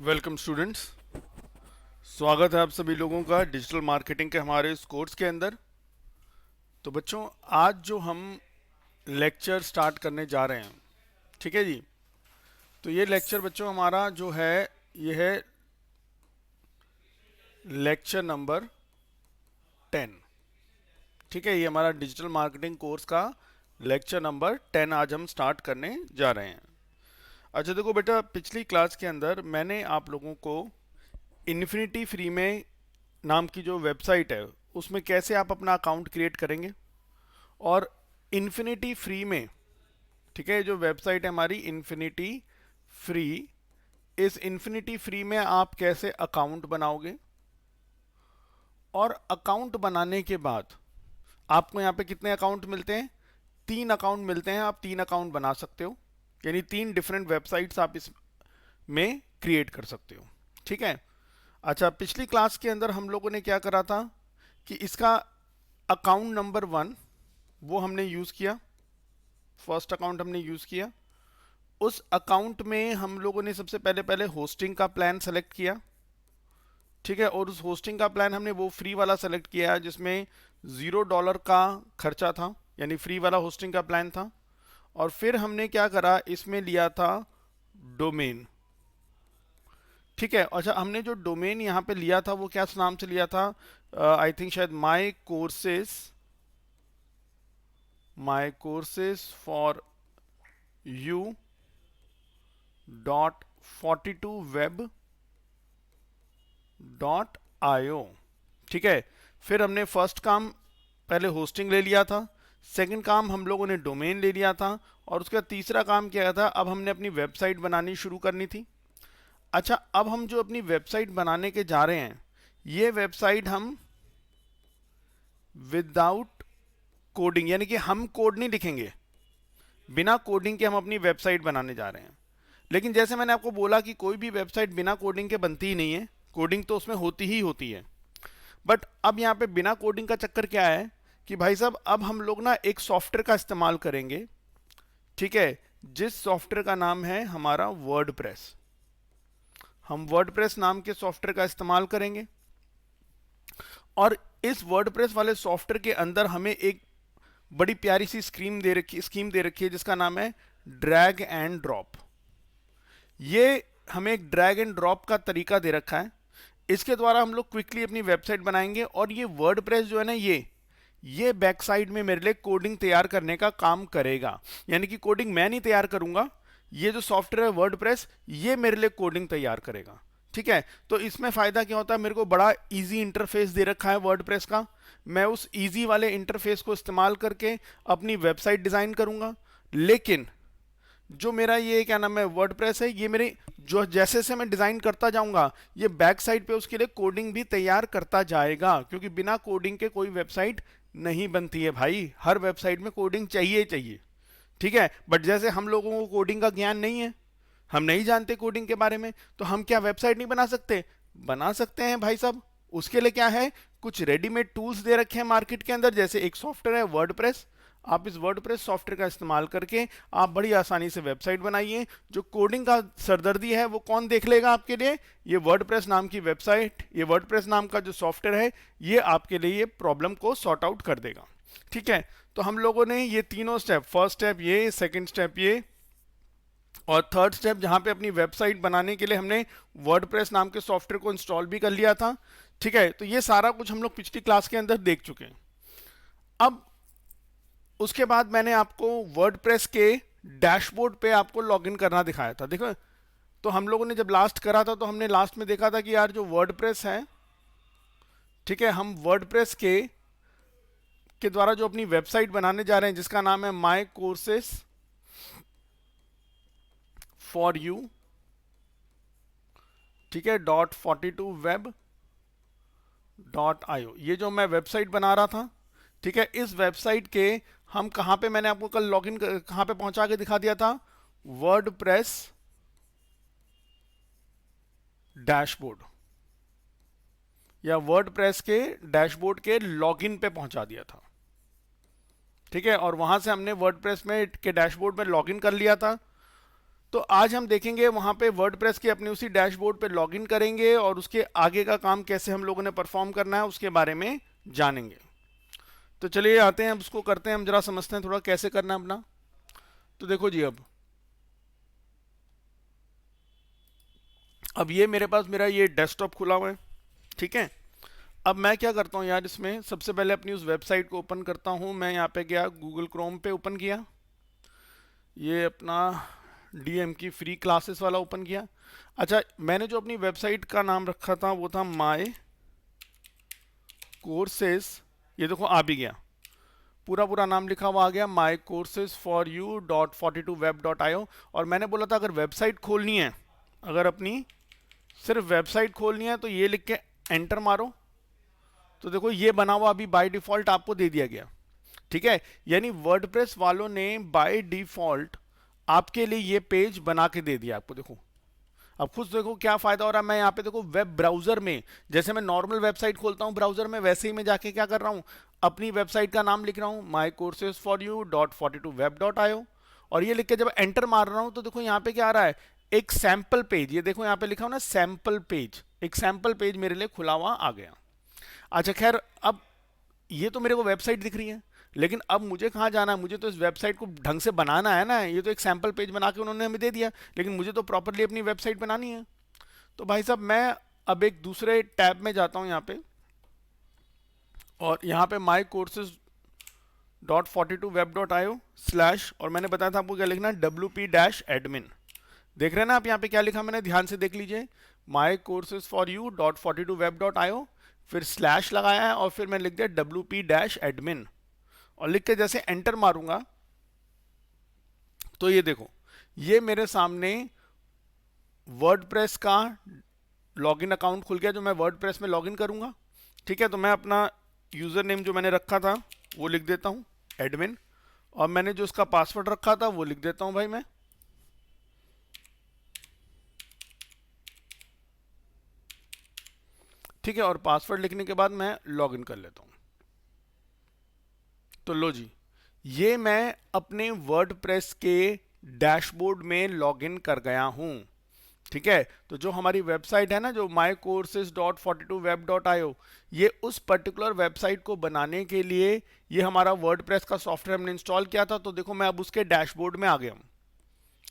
Welcome students. स्वागत है आप सभी लोगों का डिजिटल मार्केटिंग के हमारे इस कोर्स के अंदर। तो बच्चों, आज जो हम लेक्चर स्टार्ट करने जा रहे हैं, ठीक है जी। तो ये लेक्चर बच्चों हमारा जो है, ये है लेक्चर नंबर 10। ठीक है, ये हमारा डिजिटल मार्केटिंग कोर्स का लेक्चर नंबर 10 आज हम स्टार्ट करने जा रहे हैं। अच्छा देखो बेटा, पिछली क्लास के अंदर मैंने आप लोगों को इन्फिनिटी फ्री में नाम की जो वेबसाइट है उसमें कैसे आप अपना अकाउंट क्रिएट करेंगे, और इन्फिनिटी फ्री में, ठीक है, जो वेबसाइट है हमारी इन्फिनिटी फ्री, इस इन्फिनिटी फ्री में आप कैसे अकाउंट बनाओगे, और अकाउंट बनाने के बाद आपको यहाँ पे कितने अकाउंट मिलते हैं? 3 अकाउंट मिलते हैं। आप 3 अकाउंट बना सकते हो, यानी 3 डिफरेंट वेबसाइट्स आप इसमें क्रिएट कर सकते हो। ठीक है। अच्छा, पिछली क्लास के अंदर हम लोगों ने क्या करा था कि इसका अकाउंट नंबर 1 वो हमने यूज़ किया, फर्स्ट अकाउंट हमने यूज़ किया। उस अकाउंट में हम लोगों ने सबसे पहले पहले होस्टिंग का प्लान सेलेक्ट किया, ठीक है। और उस होस्टिंग का प्लान हमने वो फ्री वाला सेलेक्ट किया जिसमें $0 का खर्चा था, यानी फ्री वाला होस्टिंग का प्लान था। और फिर हमने क्या करा, इसमें लिया था डोमेन, ठीक है। अच्छा, हमने जो डोमेन यहाँ पे लिया था वो क्या नाम से लिया था? आई थिंक शायद माई कोर्सेस फॉर यू .42web.io, ठीक है। फिर हमने फर्स्ट काम पहले होस्टिंग ले लिया था, सेकंड काम हम लोगों ने डोमेन ले लिया था, और उसका तीसरा काम क्या था, अब हमने अपनी वेबसाइट बनानी शुरू करनी थी। अच्छा, अब हम जो अपनी वेबसाइट बनाने के जा रहे हैं, ये वेबसाइट हम विदाउट कोडिंग, यानी कि हम कोड नहीं लिखेंगे, बिना कोडिंग के हम अपनी वेबसाइट बनाने जा रहे हैं। लेकिन जैसे मैंने आपको बोला कि कोई भी वेबसाइट बिना कोडिंग के बनती ही नहीं है, कोडिंग तो उसमें होती ही होती है। बट अब यहाँ पे बिना कोडिंग का चक्कर क्या है कि भाई साहब, अब हम लोग ना एक सॉफ्टवेयर का इस्तेमाल करेंगे, ठीक है, जिस सॉफ्टवेयर का नाम है हमारा वर्डप्रेस। हम वर्डप्रेस नाम के सॉफ्टवेयर का इस्तेमाल करेंगे, और इस वर्डप्रेस वाले सॉफ्टवेयर के अंदर हमें एक बड़ी प्यारी सी स्कीम दे रखी है जिसका नाम है ड्रैग एंड ड्रॉप। ये हमें एक ड्रैग एंड ड्रॉप का तरीका दे रखा है, इसके द्वारा हम लोग क्विकली अपनी वेबसाइट बनाएंगे। और ये वर्डप्रेस जो है ना, ये बैक साइड में मेरे लिए कोडिंग तैयार करने का काम करेगा, यानी कि कोडिंग मैं नहीं तैयार करूंगा, ये जो सॉफ्टवेयर है वर्डप्रेस, ये मेरे लिए कोडिंग तैयार करेगा, ठीक है। तो इसमें फायदा क्या होता है, मेरे को बड़ा इजी इंटरफेस दे रखा है वर्डप्रेस का, मैं उस इजी वाले इंटरफेस को इस्तेमाल करके अपनी वेबसाइट डिजाइन करूंगा। लेकिन जो मेरा ये क्या नाम है वर्डप्रेस है, ये मेरे जो जैसे से मैं डिजाइन करता जाऊंगा, ये बैक साइड पे उसके लिए कोडिंग भी तैयार करता जाएगा, क्योंकि बिना कोडिंग के कोई वेबसाइट नहीं बनती है भाई, हर वेबसाइट में कोडिंग चाहिए चाहिए, ठीक है। बट जैसे हम लोगों को कोडिंग का ज्ञान नहीं है, हम नहीं जानते कोडिंग के बारे में, तो हम क्या वेबसाइट नहीं बना सकते? बना सकते हैं भाई साहब। उसके लिए क्या है, कुछ रेडीमेड टूल्स दे रखे हैं मार्केट के अंदर, जैसे एक सॉफ्टवेयर है वर्डप्रेस। आप इस वर्डप्रेस सॉफ्टवेयर का इस्तेमाल करके आप बड़ी आसानी से वेबसाइट बनाइए। जो कोडिंग का सरदर्दी है वो कौन देख लेगा आपके लिए? ये वर्डप्रेस नाम की वेबसाइट, ये वर्डप्रेस नाम का जो सॉफ्टवेयर है, ये आपके लिए ये प्रॉब्लम को सॉर्ट आउट कर देगा, ठीक है। तो हम लोगों ने ये तीनों स्टेप, फर्स्ट स्टेप ये, सेकंड स्टेप ये, और थर्ड स्टेप जहां पे अपनी वेबसाइट बनाने के लिए हमने वर्डप्रेस नाम के सॉफ्टवेयर को इंस्टॉल भी कर लिया था, ठीक है। तो ये सारा कुछ हम लोग पिछली क्लास के अंदर देख चुके हैं। अब उसके बाद मैंने आपको वर्डप्रेस के डैशबोर्ड पे आपको लॉगिन करना दिखाया था, देखो। तो हम लोगों ने जब लास्ट करा था, तो हमने लास्ट में देखा था कि यार जो वर्डप्रेस है, ठीक है, हम वर्डप्रेस के द्वारा जो अपनी वेबसाइट बनाने जा रहे हैं जिसका नाम है माई कोर्सेस फॉर यू, ठीक है, .42web.io, ये जो मैं वेबसाइट बना रहा था, ठीक है, इस वेबसाइट के हम कहां पे, मैंने आपको कल लॉगिन कहां पे पहुंचा के दिखा दिया था, वर्डप्रेस डैशबोर्ड, या वर्डप्रेस के डैशबोर्ड के लॉगिन पे पहुंचा दिया था, ठीक है। और वहां से हमने वर्डप्रेस में के डैशबोर्ड में लॉगिन कर लिया था। तो आज हम देखेंगे वहां पे वर्डप्रेस के अपने उसी डैशबोर्ड पे लॉगिन करेंगे और उसके आगे का काम कैसे हम लोगों ने परफॉर्म करना है उसके बारे में जानेंगे। तो चलिए आते हैं, अब उसको करते हैं, हम जरा समझते हैं थोड़ा कैसे करना है अपना। तो देखो जी, अब ये मेरे पास मेरा ये डेस्कटॉप खुला हुआ है, ठीक है। अब मैं क्या करता हूँ यार, इसमें सबसे पहले अपनी उस वेबसाइट को ओपन करता हूँ। मैं यहाँ पे गया, गूगल क्रोम पे ओपन किया, ये अपना डीएम की फ्री क्लासेस वाला ओपन किया। अच्छा, मैंने जो अपनी वेबसाइट का नाम रखा था वो था माय कोर्सेज, ये देखो आ भी गया, पूरा पूरा नाम लिखा हुआ आ गया, my courses for U dot 42web.io। और मैंने बोला था अगर वेबसाइट खोलनी है, अगर अपनी सिर्फ वेबसाइट खोलनी है तो ये लिख के एंटर मारो। तो देखो ये बना हुआ अभी बाय डिफॉल्ट आपको दे दिया गया, ठीक है। यानी वर्डप्रेस वालों ने बाय डिफॉल्ट आपके लिए ये पेज बना के दे दिया आपको। देखो अब खुद देखो क्या फायदा हो रहा है। मैं यहाँ पे देखो वेब ब्राउजर में, जैसे मैं नॉर्मल वेबसाइट खोलता हूँ ब्राउजर में, वैसे ही मैं जाके क्या कर रहा हूँ, अपनी वेबसाइट का नाम लिख रहा हूँ, my courses for U dot 42web.io। और ये लिख के जब एंटर मार रहा हूँ तो देखो यहाँ पे क्या आ रहा है, एक सैंपल पेज, ये देखो यहाँ पे लिखा हो ना सैंपल पेज, एक सैंपल पेज मेरे लिए खुला हुआ आ गया। अच्छा खैर, अब ये तो मेरे को वेबसाइट दिख रही है, लेकिन अब मुझे कहाँ जाना है, मुझे तो इस वेबसाइट को ढंग से बनाना है ना। ये तो एक सैंपल पेज बना के उन्होंने हमें दे दिया, लेकिन मुझे तो प्रॉपरली अपनी वेबसाइट बनानी है। तो भाई साहब मैं अब एक दूसरे टैब में जाता हूँ यहाँ पे, और यहाँ पे my courses dot 42web.io slash, और मैंने बताया था आपको क्या लिखना है, WP-admin। देख रहे हैं ना आप यहाँ पे क्या लिखा, मैंने ध्यान से देख लीजिए, my courses for U dot 42web.io, फिर स्लैश लगाया है और फिर मैं लिख दिया WP-admin, और लिख के जैसे एंटर मारूंगा तो ये देखो ये मेरे सामने वर्डप्रेस का लॉगिन अकाउंट खुल गया, जो मैं वर्डप्रेस में लॉगिन करूंगा, ठीक है। तो मैं अपना यूजर नेम जो मैंने रखा था वो लिख देता हूं, एडमिन, और मैंने जो उसका पासवर्ड रखा था वो लिख देता हूं भाई मैं, ठीक है। और पासवर्ड लिखने के बाद मैं लॉगिन कर लेता हूं। तो लो जी, ये मैं अपने वर्डप्रेस के डैशबोर्ड में लॉगिन कर गया हूं, ठीक है। तो जो हमारी वेबसाइट है ना, जो mycourses.42web.io, ये उस पर्टिकुलर वेबसाइट को बनाने के लिए ये हमारा वर्डप्रेस का सॉफ्टवेयर हमने इंस्टॉल किया था। तो देखो मैं अब उसके डैशबोर्ड में आ गया हूं,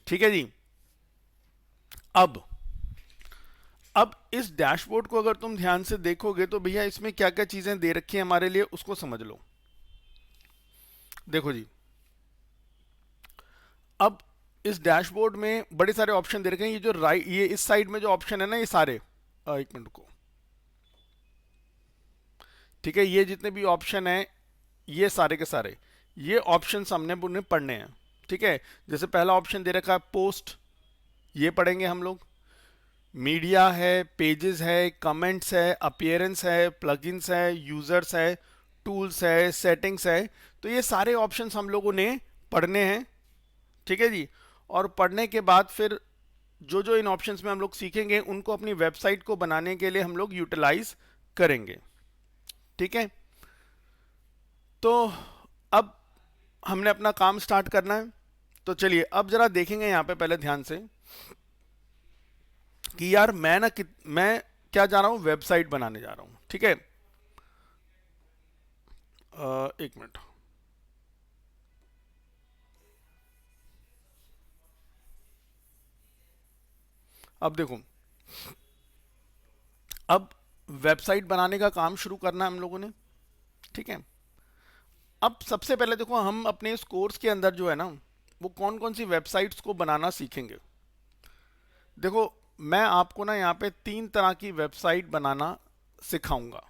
ठीक है जी। अब इस डैशबोर्ड को अगर तुम ध्यान से देखोगे तो भैया इसमें क्या क्या चीजें दे रखी है हमारे लिए, उसको समझ लो। देखो जी, अब इस डैशबोर्ड में बड़े सारे ऑप्शन दे रखे हैं। ये जो राइट, ये इस साइड में जो ऑप्शन है ना, ये सारे, एक मिनट को, ठीक है, ये जितने भी ऑप्शन हैं ये सारे के सारे ये ऑप्शन हमने उन्हें पढ़ने हैं, ठीक है। जैसे पहला ऑप्शन दे रखा है पोस्ट, ये पढ़ेंगे हम लोग। मीडिया है, पेजेस है, कमेंट्स है, अपीयरेंस है, प्लगइन्स है, यूजर्स है, टूल्स है, सेटिंग्स है। तो ये सारे ऑप्शंस हम लोगों ने पढ़ने हैं, ठीक है जी। और पढ़ने के बाद फिर जो जो इन ऑप्शंस में हम लोग सीखेंगे उनको अपनी वेबसाइट को बनाने के लिए हम लोग यूटिलाइज करेंगे, ठीक है। तो अब हमने अपना काम स्टार्ट करना है। तो चलिए अब जरा देखेंगे यहाँ पे पहले ध्यान से कि यार मैं क्या जा रहा हूँ, वेबसाइट बनाने जा रहा हूँ, ठीक है। एक मिनट, अब देखो, अब वेबसाइट बनाने का काम शुरू करना है हम लोगों ने, ठीक है। अब सबसे पहले देखो हम अपने इस कोर्स के अंदर जो है ना, वो कौन कौन सी वेबसाइट्स को बनाना सीखेंगे। देखो मैं आपको ना यहाँ पे 3 तरह की वेबसाइट बनाना सिखाऊंगा।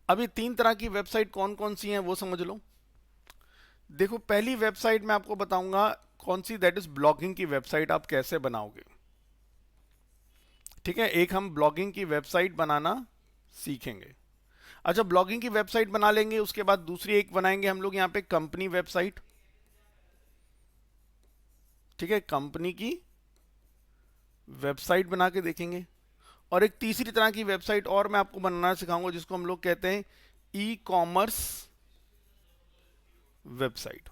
अभी 3 तरह की वेबसाइट कौन कौन सी हैं वो समझ लो। देखो पहली वेबसाइट मैं आपको बताऊंगा कौन सी, दैट इज ब्लॉगिंग की वेबसाइट आप कैसे बनाओगे, ठीक है। एक हम ब्लॉगिंग की वेबसाइट बनाना सीखेंगे। अच्छा, ब्लॉगिंग की वेबसाइट बना लेंगे, उसके बाद दूसरी एक बनाएंगे हम लोग यहाँ पे कंपनी वेबसाइट, ठीक है, कंपनी की वेबसाइट बना के देखेंगे। और एक तीसरी तरह की वेबसाइट और मैं आपको बनाना सिखाऊंगा जिसको हम लोग कहते हैं ई कॉमर्स वेबसाइट,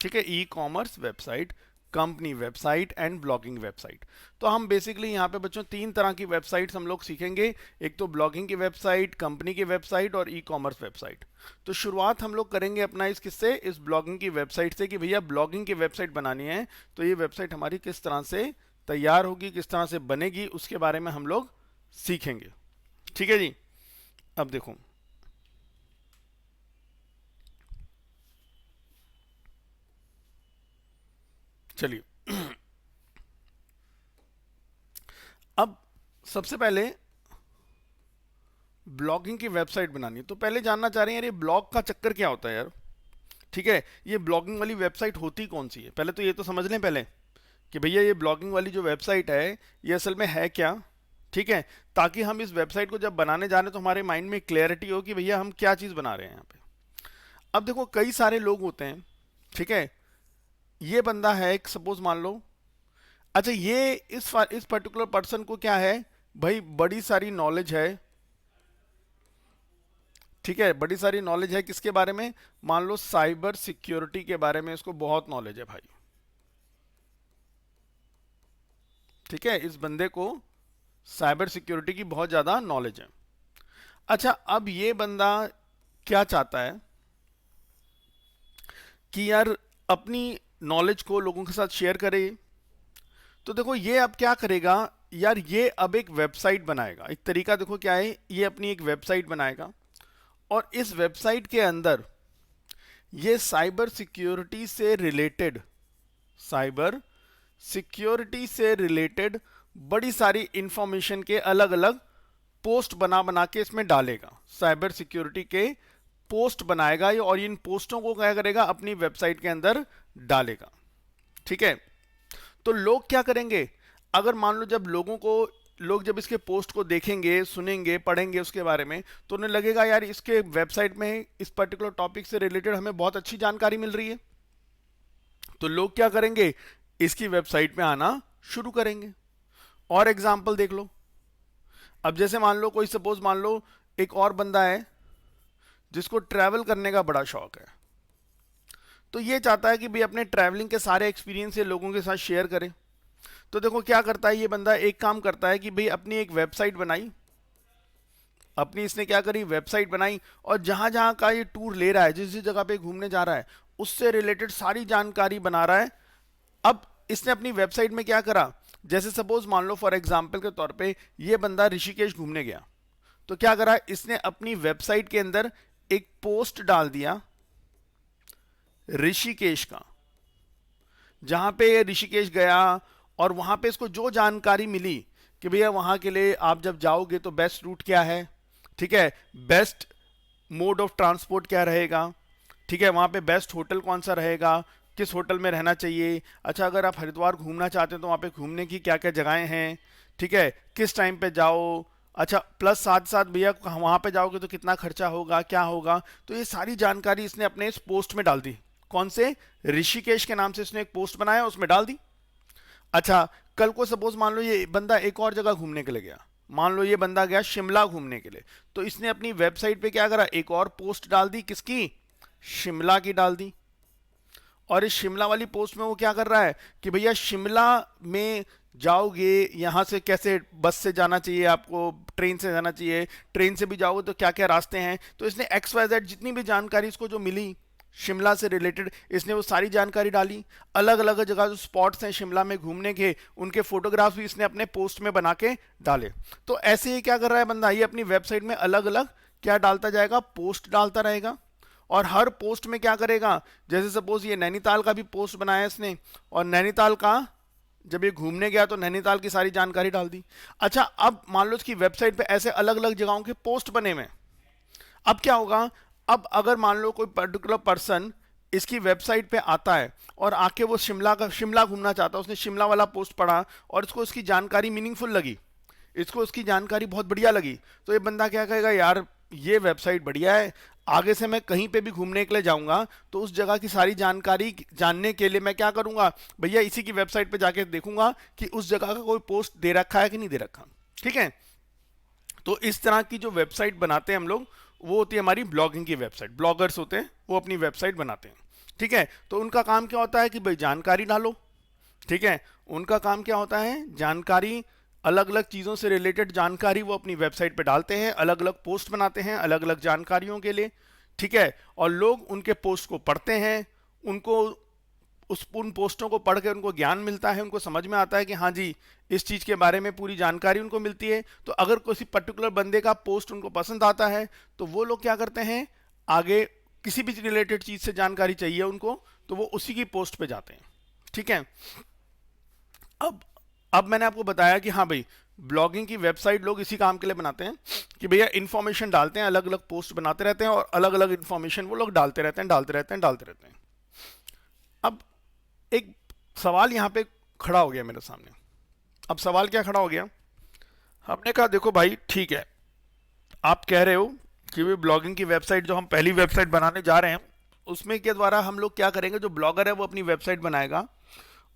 ठीक है, e commerce website, company website and blogging website. तो हम बेसिकली यहाँ पे बच्चों 3 तरह की वेबसाइट्स हम लोग सीखेंगे, एक तो ब्लॉगिंग की वेबसाइट, कंपनी की वेबसाइट और ई कॉमर्स वेबसाइट। तो शुरुआत हम लोग करेंगे अपना इस किससे, इस ब्लॉगिंग की वेबसाइट से, कि भैया ब्लॉगिंग की वेबसाइट बनानी है तो ये वेबसाइट हमारी किस तरह से तैयार होगी, किस तरह से बनेगी, उसके बारे में हम लोग सीखेंगे। ठीक है जी। अब देखो, चलिए अब सबसे पहले ब्लॉगिंग की वेबसाइट बनानी है तो पहले जानना चाह रहे हैं यार ये ब्लॉग का चक्कर क्या होता है यार। ठीक है, ये ब्लॉगिंग वाली वेबसाइट होती कौन सी है, पहले तो ये तो समझ लें पहले कि भैया ये ब्लॉगिंग वाली जो वेबसाइट है ये असल में है क्या। ठीक है, ताकि हम इस वेबसाइट को जब बनाने जा रहे हैं तो हमारे माइंड में क्लैरिटी हो कि भैया हम क्या चीज़ बना रहे हैं यहाँ पे। अब देखो कई सारे लोग होते हैं, ठीक है, ये बंदा है एक, सपोज मान लो, अच्छा ये इस पर्टिकुलर पर्सन को क्या है भाई, बड़ी सारी नॉलेज है। ठीक है, बड़ी सारी नॉलेज है किसके बारे में, मान लो साइबर सिक्योरिटी के बारे में इसको बहुत नॉलेज है भाई। ठीक है, इस बंदे को साइबर सिक्योरिटी की बहुत ज्यादा नॉलेज है। अच्छा अब ये बंदा क्या चाहता है कि यार अपनी नॉलेज को लोगों के साथ शेयर करे। तो देखो ये अब क्या करेगा यार, ये अब एक वेबसाइट बनाएगा। एक तरीका देखो क्या है, ये अपनी एक वेबसाइट बनाएगा और इस वेबसाइट के अंदर ये साइबर सिक्योरिटी से रिलेटेड बड़ी सारी इंफॉर्मेशन के अलग अलग पोस्ट बना बना के इसमें डालेगा। साइबर सिक्योरिटी के पोस्ट बनाएगा ये, और इन पोस्टों को क्या करेगा, अपनी वेबसाइट के अंदर डालेगा। ठीक है, तो लोग क्या करेंगे, अगर मान लो लोग जब इसके पोस्ट को देखेंगे, सुनेंगे, पढ़ेंगे उसके बारे में, तो उन्हें लगेगा यार इसके वेबसाइट में इस पर्टिकुलर टॉपिक से रिलेटेड हमें बहुत अच्छी जानकारी मिल रही है। तो लोग क्या करेंगे, इसकी वेबसाइट में आना शुरू करेंगे। और एग्जाम्पल देख लो, अब जैसे मान लो कोई, सपोज मान लो एक और बंदा है जिसको ट्रैवल करने का बड़ा शौक है, तो ये चाहता है कि भाई अपने ट्रैवलिंग के सारे एक्सपीरियंस ये लोगों के साथ शेयर करे। तो देखो क्या करता है ये बंदा, एक काम करता है कि भाई अपनी एक वेबसाइट बनाई, अपनी इसने क्या करी, वेबसाइट बनाई, और जहां जहां का ये टूर ले रहा है, जिस जिस जगह पे घूमने जा रहा है, उससे रिलेटेड सारी जानकारी बना रहा है। अब इसने अपनी वेबसाइट में क्या करा, जैसे सपोज मान लो फॉर एग्जांपल के तौर पे ये बंदा ऋषिकेश घूमने गया, तो क्या करा इसने अपनी वेबसाइट के अंदर एक पोस्ट डाल दिया ऋषिकेश का, जहां पे ये ऋषिकेश गया और वहां पे इसको जो जानकारी मिली कि भैया वहां के लिए आप जब जाओगे तो बेस्ट रूट क्या है, ठीक है, बेस्ट मोड ऑफ ट्रांसपोर्ट क्या रहेगा, ठीक है, वहां पे बेस्ट होटल कौन सा रहेगा, किस होटल में रहना चाहिए, अच्छा अगर आप हरिद्वार घूमना चाहते हैं तो वहां पे घूमने की क्या क्या जगहें हैं, ठीक है, किस टाइम पे जाओ, अच्छा प्लस साथ साथ भैया वहां पे जाओगे तो कितना खर्चा होगा, क्या होगा। तो ये सारी जानकारी इसने अपने इस पोस्ट में डाल दी। कौन से, ऋषिकेश के नाम से इसने एक पोस्ट बनाया, उसमें डाल दी। अच्छा कल को सपोज मान लो ये बंदा एक और जगह घूमने के लिए गया, मान लो ये बंदा गया शिमला घूमने के लिए, तो इसने अपनी वेबसाइट पे क्या करा, एक और पोस्ट डाल दी, किसकी, शिमला की डाल दी। और इस शिमला वाली पोस्ट में वो क्या कर रहा है कि भैया शिमला में जाओगे, यहां से कैसे बस से जाना चाहिए आपको, ट्रेन से जाना चाहिए, ट्रेन से भी जाओगे तो क्या क्या रास्ते हैं। तो इसने XYZ जितनी भी जानकारी इसको जो मिली शिमला से रिलेटेड, इसने वो सारी जानकारी डाली। अलग अलग जगह जो स्पॉट्स हैं शिमला में घूमने के, उनके फोटोग्राफ्स भी इसने अपने पोस्ट में बना के डाले। तो ऐसे ही क्या कर रहा है बंदा, ये अपनी वेबसाइट में अलग अलग क्या डालता जाएगा, पोस्ट डालता रहेगा। और हर पोस्ट में क्या करेगा, जैसे सपोज ये नैनीताल का भी पोस्ट बनाया इसने, और नैनीताल का जब ये घूमने गया तो नैनीताल की सारी जानकारी डाल दी। अच्छा अब मान लो इसकी वेबसाइट पे ऐसे अलग अलग जगहों के पोस्ट बने हुए, अब क्या होगा, अब अगर मान लो कोई पर्टिकुलर पर्सन इसकी वेबसाइट पे आता है और आके वो शिमला घूमना चाहता है, उसने शिमला वाला पोस्ट पढ़ा और इसको उसकी जानकारी मीनिंगफुल लगी, इसको उसकी जानकारी बहुत बढ़िया लगी, तो ये बंदा क्या कहेगा, यार ये वेबसाइट बढ़िया है, आगे से मैं कहीं पे भी घूमने के लिए जाऊंगा तो उस जगह की सारी जानकारी जानने के लिए मैं क्या करूंगा, भैया इसी की वेबसाइट पे जाके देखूंगा कि उस जगह का कोई पोस्ट दे रखा है कि नहीं दे रखा। ठीक है, तो इस तरह की जो वेबसाइट बनाते हैं हम लोग, वो होती है हमारी ब्लॉगिंग की वेबसाइट। ब्लॉगर्स होते हैं वो अपनी वेबसाइट बनाते हैं। ठीक है, तो उनका काम क्या होता है कि भाई जानकारी डालो, ठीक है, उनका काम क्या होता है, जानकारी, अलग अलग चीज़ों से रिलेटेड जानकारी वो अपनी वेबसाइट पे डालते हैं, अलग अलग पोस्ट बनाते हैं अलग अलग जानकारियों के लिए, ठीक है, और लोग उनके पोस्ट को पढ़ते हैं, उनको उन पोस्टों को पढ़ के उनको ज्ञान मिलता है, उनको समझ में आता है कि हाँ जी इस चीज़ के बारे में पूरी जानकारी उनको मिलती है। तो अगर किसी पर्टिकुलर बंदे का पोस्ट उनको पसंद आता है तो वो लोग क्या करते हैं, आगे किसी भी रिलेटेड चीज़ से जानकारी चाहिए उनको तो वो उसी की पोस्ट पे जाते हैं, ठीक है। अब मैंने आपको बताया कि हाँ भाई ब्लॉगिंग की वेबसाइट लोग इसी काम के लिए बनाते हैं कि भैया इन्फॉर्मेशन डालते हैं, अलग अलग पोस्ट बनाते रहते हैं और अलग अलग इन्फॉर्मेशन वो लोग डालते रहते हैं डालते रहते हैं डालते रहते हैं। अब एक सवाल यहाँ पे खड़ा हो गया मेरे सामने। अब सवाल क्या खड़ा हो गया, हमने कहा देखो भाई ठीक है, आप कह रहे हो कि भी ब्लॉगिंग की वेबसाइट जो हम पहली वेबसाइट बनाने जा रहे हैं उसमें के द्वारा हम लोग क्या करेंगे, जो ब्लॉगर है वो अपनी वेबसाइट बनाएगा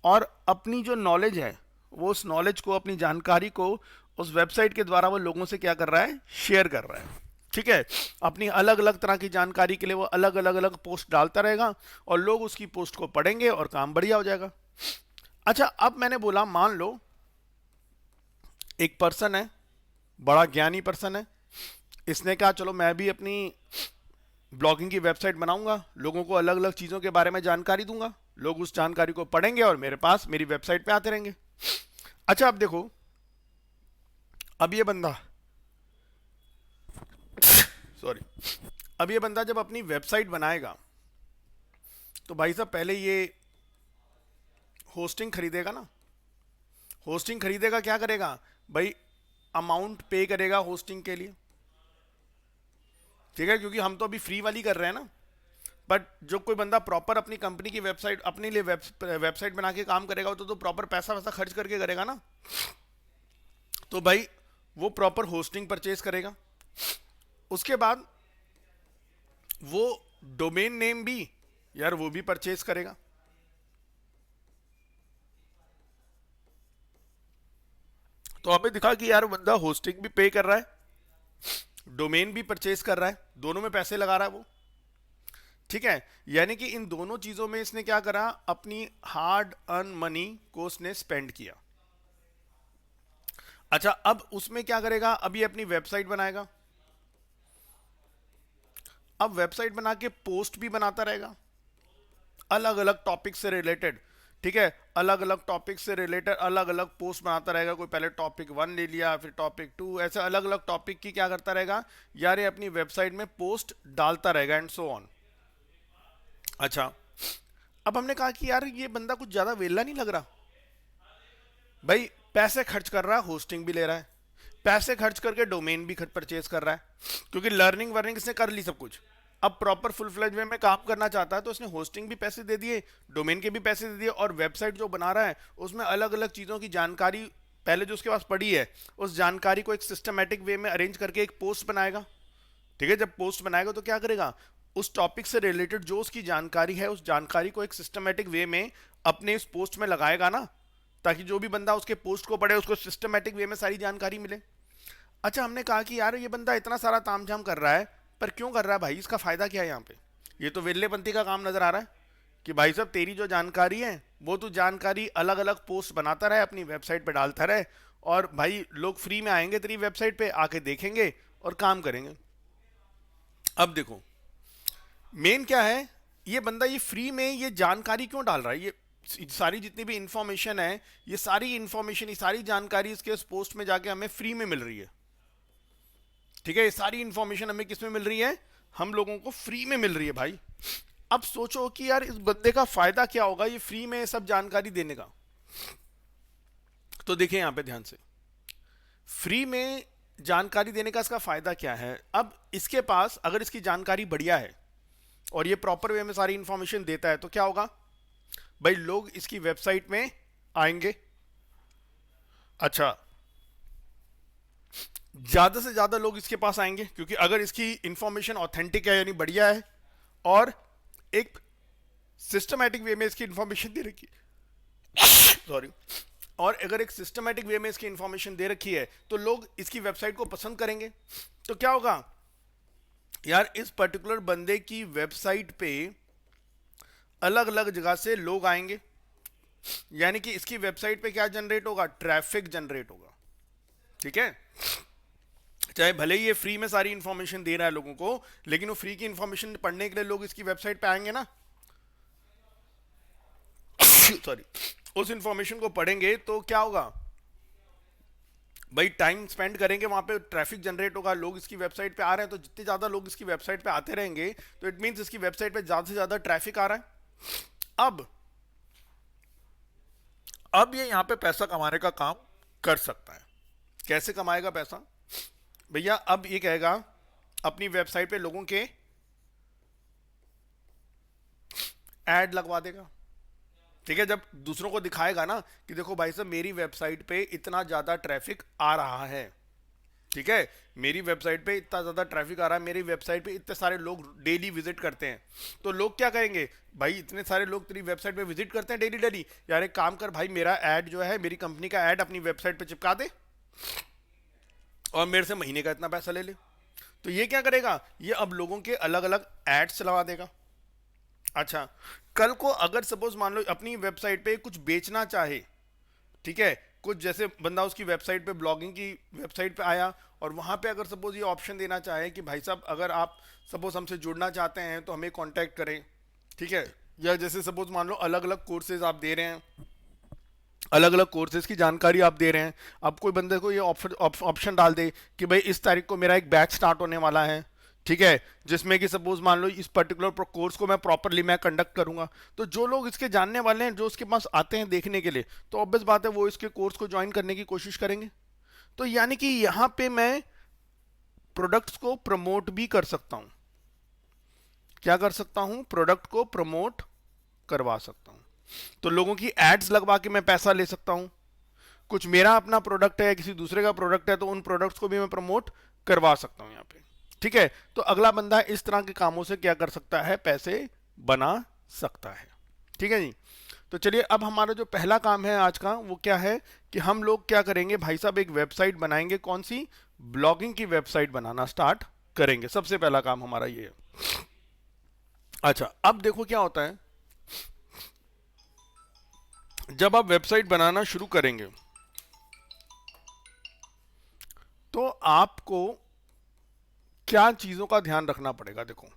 और अपनी जो नॉलेज है वो उस नॉलेज को, अपनी जानकारी को उस वेबसाइट के द्वारा वो लोगों से क्या कर रहा है, शेयर कर रहा है, ठीक है। अपनी अलग अलग तरह की जानकारी के लिए वो अलग अलग अलग पोस्ट डालता रहेगा और लोग उसकी पोस्ट को पढ़ेंगे और काम बढ़िया हो जाएगा। अच्छा, अब मैंने बोला मान लो एक पर्सन है, बड़ा ज्ञानी पर्सन है, इसने कहा चलो मैं भी अपनी ब्लॉगिंग की वेबसाइट बनाऊंगा, लोगों को अलग अलग चीज़ों के बारे में जानकारी दूंगा, लोग उस जानकारी को पढ़ेंगे और मेरे पास मेरी वेबसाइट पे आते रहेंगे। अच्छा अब देखो, अब ये बंदा सॉरी अब ये बंदा जब अपनी वेबसाइट बनाएगा तो भाई साहब पहले ये होस्टिंग खरीदेगा ना, होस्टिंग खरीदेगा, क्या करेगा भाई, अमाउंट पे करेगा होस्टिंग के लिए, ठीक है, क्योंकि हम तो अभी फ्री वाली कर रहे हैं ना। बट जो कोई बंदा प्रॉपर अपनी कंपनी की वेबसाइट अपने लिए वेबसाइट बना के काम करेगा तो प्रॉपर पैसा वैसा खर्च करके करेगा ना, तो भाई वो प्रॉपर होस्टिंग परचेज करेगा। उसके बाद वो डोमेन नेम भी यार वो भी परचेज करेगा, तो हमें दिखा कि यार बंदा होस्टिंग भी पे कर रहा है, डोमेन भी परचेज कर रहा है, दोनों में पैसे लगा रहा है वो, ठीक है। यानी कि इन दोनों चीजों में इसने क्या करा, अपनी हार्ड अर्न मनी को उसने स्पेंड किया। अच्छा अब उसमें क्या करेगा, अभी अपनी वेबसाइट बनाएगा, अब वेबसाइट बना के पोस्ट भी बनाता रहेगा अलग अलग टॉपिक से रिलेटेड, ठीक है, अलग अलग टॉपिक से रिलेटेड अलग अलग पोस्ट बनाता रहेगा। कोई पहले टॉपिक 1 ले लिया, फिर टॉपिक 2, ऐसे अलग अलग टॉपिक की क्या करता रहेगा यार, ये अपनी वेबसाइट में पोस्ट डालता रहेगा एंड सो ऑन। अच्छा अब हमने कहा कि यार ये बंदा कुछ ज्यादा वेला नहीं लग रहा, भाई पैसे खर्च कर रहा है, होस्टिंग भी ले रहा है, पैसे खर्च करके डोमेन भी परचेज कर रहा है, क्योंकि लर्निंग वर्निंग इसने कर ली सब कुछ। अब प्रॉपर फुल फ्लेज वे में काम करना चाहता है तो उसने होस्टिंग भी पैसे दे दिए, डोमेन के भी पैसे दे दिए, और वेबसाइट जो बना रहा है उसमें अलग अलग चीज़ों की जानकारी पहले जो उसके पास पड़ी है उस जानकारी को एक सिस्टमेटिक वे में अरेंज करके एक पोस्ट बनाएगा, ठीक है। जब पोस्ट बनाएगा तो क्या करेगा, उस टॉपिक से रिलेटेड जो उसकी जानकारी है उस जानकारी को एक सिस्टमेटिक वे में अपने इस पोस्ट में लगाएगा ना, ताकि जो भी बंदा उसके पोस्ट को पढ़े उसको सिस्टमेटिक वे में सारी जानकारी मिले। अच्छा हमने कहा कि यार ये बंदा इतना सारा तामझाम कर रहा है, पर क्यों कर रहा है भाई, इसका फायदा क्या है यहाँ पे, ये तो वेल्लेपंथी का काम नजर आ रहा है कि भाई साहब तेरी जो जानकारी है वो तू जानकारी अलग अलग पोस्ट बनाता रहे, अपनी वेबसाइट पे डालता रहे, और भाई लोग फ्री में आएंगे तेरी वेबसाइट पे, आके देखेंगे और काम करेंगे। अब देखो मेन क्या है, ये बंदा ये फ्री में ये जानकारी क्यों डाल रहा है, ये सारी जितनी भी इंफॉर्मेशन है, ये सारी इंफॉर्मेशन, ये सारी जानकारी इसके उस पोस्ट में जाके हमें फ्री में मिल रही है, ठीक है। ये सारी इंफॉर्मेशन हमें किस में मिल रही है, हम लोगों को फ्री में मिल रही है भाई। अब सोचो कि यार इस बंदे का फायदा क्या होगा ये फ्री में सब जानकारी देने का। तो देखिए यहां पे ध्यान से, फ्री में जानकारी देने का इसका फायदा क्या है। अब इसके पास अगर इसकी जानकारी बढ़िया है और ये प्रॉपर वे में सारी इंफॉर्मेशन देता है तो क्या होगा भाई, लोग इसकी वेबसाइट में आएंगे। अच्छा ज्यादा से ज्यादा लोग इसके पास आएंगे क्योंकि अगर इसकी इंफॉर्मेशन ऑथेंटिक है यानी बढ़िया है और एक सिस्टमैटिक वे में इसकी इंफॉर्मेशन दे रखी है सॉरी, और अगर एक सिस्टमैटिक वे में इसकी इंफॉर्मेशन दे रखी है तो लोग इसकी वेबसाइट को पसंद करेंगे। तो क्या होगा यार, इस पर्टिकुलर बंदे की वेबसाइट पे अलग अलग जगह से लोग आएंगे, यानी कि इसकी वेबसाइट पे क्या जनरेट होगा, ट्रैफिक जनरेट होगा। ठीक है, चाहे भले ही ये फ्री में सारी इंफॉर्मेशन दे रहा है लोगों को, लेकिन वो फ्री की इंफॉर्मेशन पढ़ने के लिए लोग इसकी वेबसाइट पे आएंगे ना, सॉरी, उस इंफॉर्मेशन को पढ़ेंगे तो क्या होगा भाई, टाइम स्पेंड करेंगे वहां पे, ट्रैफिक जनरेट होगा, लोग इसकी वेबसाइट पे आ रहे हैं, तो जितने ज्यादा लोग इसकी वेबसाइट पे आते रहेंगे तो इट मींस इसकी वेबसाइट पे ज्यादा से ज्यादा ट्रैफिक आ रहा है। अब ये यहां पे पैसा कमाने का काम कर सकता है। कैसे कमाएगा पैसा भैया, अब ये कहेगा अपनी वेबसाइट पे लोगों के ऐड लगवा देगा। ठीक है, जब दूसरों को दिखाएगा ना कि देखो भाई साहब मेरी वेबसाइट पे इतना ज्यादा ट्रैफिक आ रहा है, ठीक है, मेरी वेबसाइट पे इतना ज्यादा ट्रैफिक आ रहा है, मेरी वेबसाइट पे इतने सारे लोग डेली विजिट करते हैं, तो लोग क्या कहेंगे, भाई इतने सारे लोग तेरी वेबसाइट पे विजिट करते हैं डेली डेली, यार एक काम कर भाई, मेरा ऐड जो है, मेरी कंपनी का ऐड अपनी वेबसाइट पे चिपका दे और मेरे से महीने का इतना पैसा ले ले। तो ये क्या करेगा, ये अब लोगों के अलग अलग एड्स चलवा देगा। अच्छा, कल को अगर सपोज मान लो अपनी वेबसाइट पे कुछ बेचना चाहे, ठीक है, कुछ जैसे बंदा उसकी वेबसाइट पे, ब्लॉगिंग की वेबसाइट पे आया और वहां पे अगर सपोज ये ऑप्शन देना चाहे कि भाई साहब अगर आप सपोज हमसे जुड़ना चाहते हैं तो हमें कांटेक्ट करें, ठीक है, या जैसे सपोज मान लो अलग अलग कोर्सेज आप दे रहे हैं, अलग अलग कोर्सेज की जानकारी आप दे रहे हैं, अब कोई बंदे को ये ऑप्शन डाल दे कि भाई इस तारीख को मेरा एक बैच स्टार्ट होने वाला है, ठीक है, जिसमें कि सपोज मान लो इस पर्टिकुलर कोर्स को मैं प्रॉपरली मैं कंडक्ट करूंगा, तो जो लोग इसके जानने वाले हैं, जो उसके पास आते हैं देखने के लिए, तो ऑब्वियस बात है वो इसके कोर्स को ज्वाइन करने की कोशिश करेंगे। तो यानी कि यहां पे मैं प्रोडक्ट्स को प्रमोट भी कर सकता हूं। क्या कर सकता हूं, प्रोडक्ट को प्रमोट करवा सकता हूं। तो लोगों की एड्स लगवा के मैं पैसा ले सकता हूं। कुछ मेरा अपना प्रोडक्ट है, किसी दूसरे का प्रोडक्ट है, तो उन प्रोडक्ट्स को भी मैं प्रमोट करवा सकता हूं यहाँ पे। ठीक है, तो अगला बंदा इस तरह के कामों से क्या कर सकता है, पैसे बना सकता है। ठीक है जी, तो चलिए अब हमारा जो पहला काम है आज का वो क्या है कि हम लोग क्या करेंगे भाई साहब, एक वेबसाइट बनाएंगे। कौन सी, ब्लॉगिंग की वेबसाइट बनाना स्टार्ट करेंगे। सबसे पहला काम हमारा ये है। अच्छा, अब देखो क्या होता है, जब आप वेबसाइट बनाना शुरू करेंगे तो आपको क्या चीजों का ध्यान रखना पड़ेगा। देखो,